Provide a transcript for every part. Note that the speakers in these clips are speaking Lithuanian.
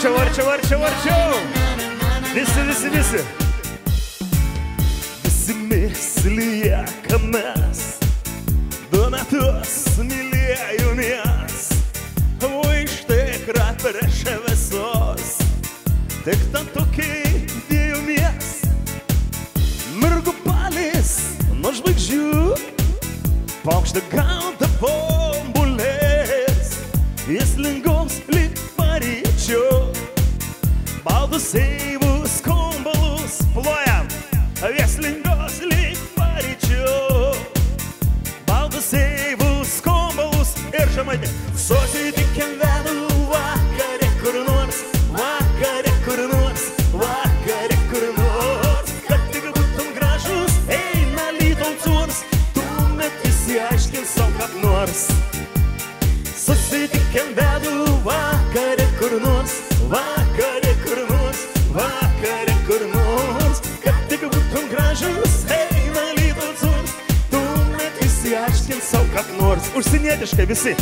Arčiau. Visi. Visi mes liekamės, 2 metus mylėjomės, o iš tikra prieš visus, tik tam tokiai dėjomės. Mirgu palis nuo žvaigždžių, paukštę gauda bombulės, jis lingoms lyg paryčių. Baltus seivus kombalus plojam, vieslingos lyg paryčių. Baltus seivus kombalus ir žemaitė. Susitikim vedų vakare kur nors, kad tik būtum gražus, eina lytaucurs, tuomet išsiaiškins sau kaip nors. Susitikim vedų vakare kur nors, kad tik būtum gražus, eina lytaucurs, tuomet išsiaiškins sau kaip nors. Užsienietiškai visi.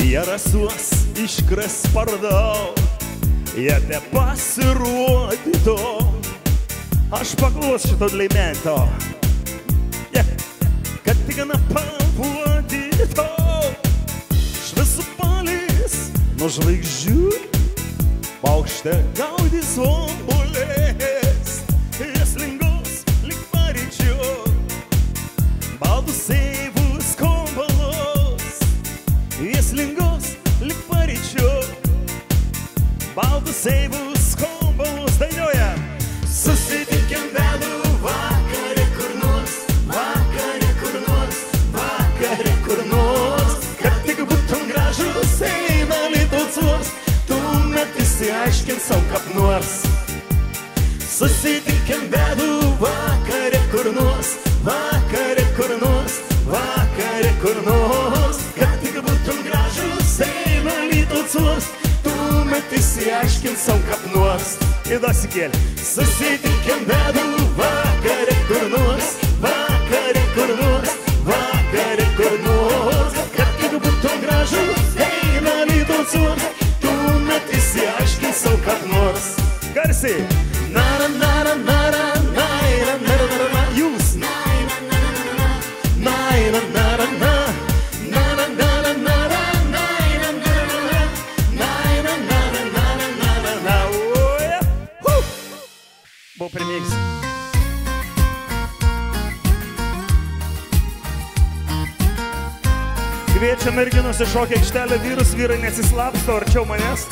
Jie rasuos iškras pardau, jie te pasirodyto. Aš paklaus šito leimento, kad tik gana papuodyto. Šviesų palis nuo žvaigždžių, paukštę gaudys ombulės, jas lingos lyg paryčių. Baltus seivus kombalus, jas lingos lyg paryčių. Baltus seivus kombalus dainuoja. Susitikim vedų vakare kur nors, kad tik būtum gražus, eina lytaucurs, tuomet išsiaiškins sau kaip nors. Susitikim vedų vakare kur nors, kad tik būtum gražus, eina lytaucurs, tuomet išsiaiškins sau kaip nors. Įdosikėlė. Susitikim vedų vakare kur nors, kad tik būtum gražus, eina lytaucurs, tuomet išsiaiškins sau kaip nors. Garsiai. Jūs. Buvo primėgs. Kviečia merginos į šokį aikštelę vyrus, vyrai nesislapsto arčiau manęs.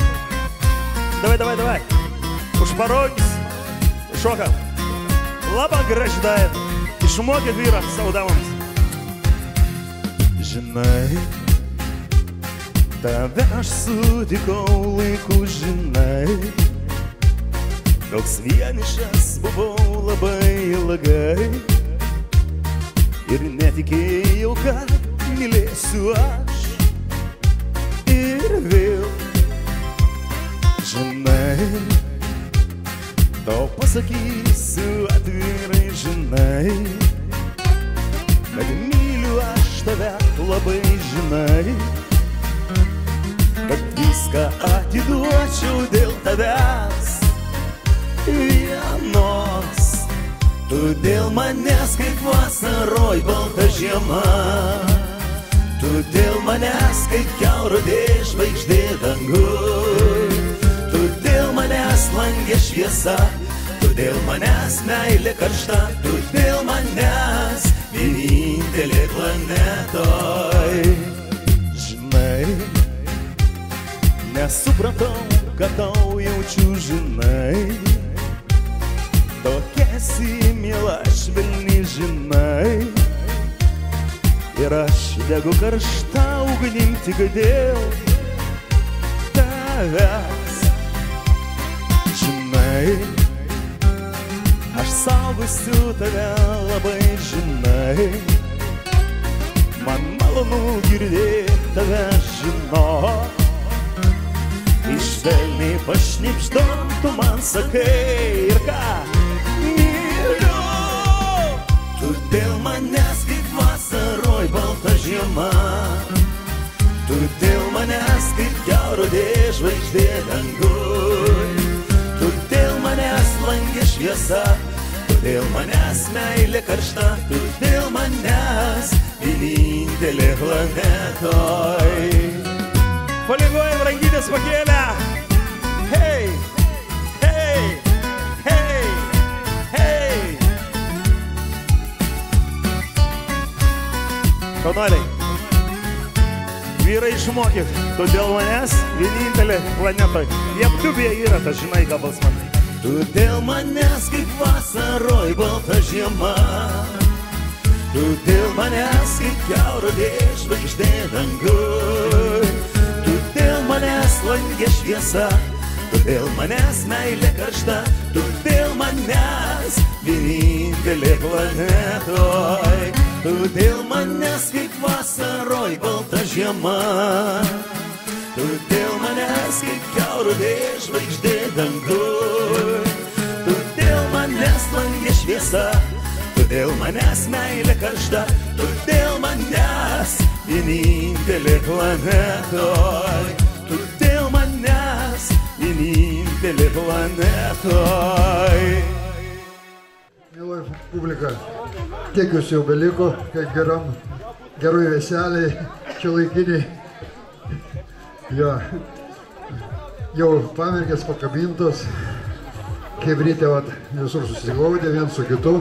Davai. Už parogis. Šokam. Labą graždai. Išmokė vyrą savo damams. Žinai, tave aš sutikau laiku, žinai. Toks vienišas buvau labai ilgai ir netikėjau, kad mylėsiu aš ir vėl. Žinai, tau pasakysiu atvirai, žinai, kad myliu aš tave labai, žinai, kad viską atiduočiau dėl tavęs vienos. Tu dėl manęs kaip vasaroj balta žiema, tu dėl manęs kaip kelrodė žvaigždė danguj, tu dėl manęs langė šviesa, tu dėl manęs meilė karšta, tu dėl manęs vienintelė planetoj. Žinai, nesupratau, kad tau jaučiu, žinai, tokia esi miela švelni, žinai, ir aš degu karštą ugnim tik dėl tavęs. Žinai, aš saugosiu tave labai, žinai, man malonu girdėti tave, žinau, Išvelniai pašnipždom, tu man sakai ir ką? Myliu, tu dėl manęs kaip vasaroj balta žiema. Tu dėl manęs kaip kiaurodė žvaigždė danguj. Tu dėl manęs langė šviesa, tu dėl manęs meilė karšta, tu dėl manęs vienintelė planetoj. Palingojam rankytės pakėlę. Hei, hei, hei, hei. Kaunoliai, vyrai išmokyt, tu dėl manęs vienintelė planetoj. Jeptubėje yra, tas žinai, gabals man. Tu dėl manęs kaip vasaroj balta žiema. Tu dėl manęs kaip kiaurodė žvaigždė danguj. Tu dėl manęs langė šviesa, tu dėl manęs meilė karšta, tu dėl manęs vienintelė planetoj. Tu dėl manęs kaip vasaroj balta žiema. Tu dėl manęs kaip kiaurodė žvaigždė danguj. Tu dėl manęs langė šviesa, tu dėl manęs meilė karšta, tu dėl manęs vienintelė planetoj. Tu dėl manęs vienintelė planetoj. Mieloji publika, kiek jūs jau beliko, kaip geroj veseliai, čia laikiniai. Jau pamerkės pakabintos, kaip ryte visur susiglaudė vien su kitu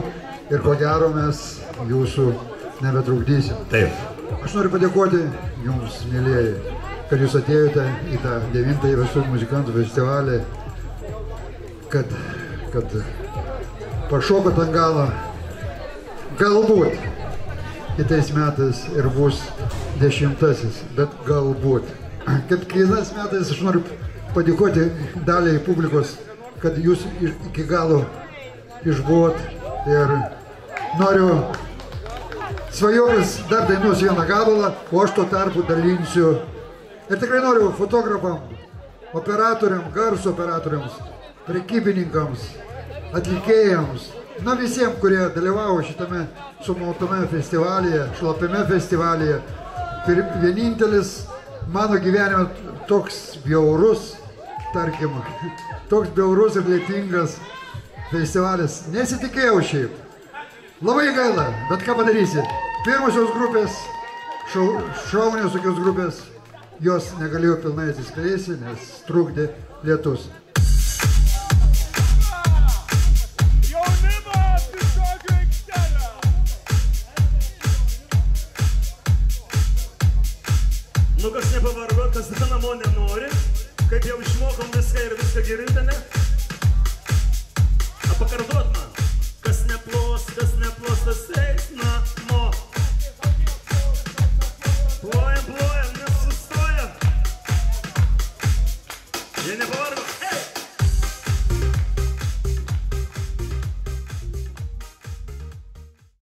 ir ko gero mes jūsų nebetrukdysim. Taip. Aš noriu padėkoti jums, mėlieji, kad jūs atėjote į tą 9-ąjį visų muzikantų festivalį, kad pašokot ant galą. Galbūt kitais metais ir bus 10-asis, bet galbūt. Kad kitais metais aš noriu padėkoti daliai publikos, kad jūs iki galo išbuvot ir noriu svajovis dar dainuos vieną gabalą, o aš tuo tarpu dalinsiu. Ir tikrai noriu fotografam, operatoriam, garso operatoriams, prekybininkams, atlikėjams, visiems, kurie dalyvavo šitame sumautame festivalyje, šlapiame festivalyje. Vienintelis mano gyvenime toks bjaurus, tarkim, toks bjaurus ir lietingas festivalis. Nesitikėjau šiaip. Labai gaila, bet ką padarysi. Pirmosios grupės, šaunios tokios grupės, jos negalėjo pilnai atsiskleisti, nes trukdė lietus. Nu kas nepavargo, kas namo nenori, kaip jau išmokom viską ir viską geriau, ne?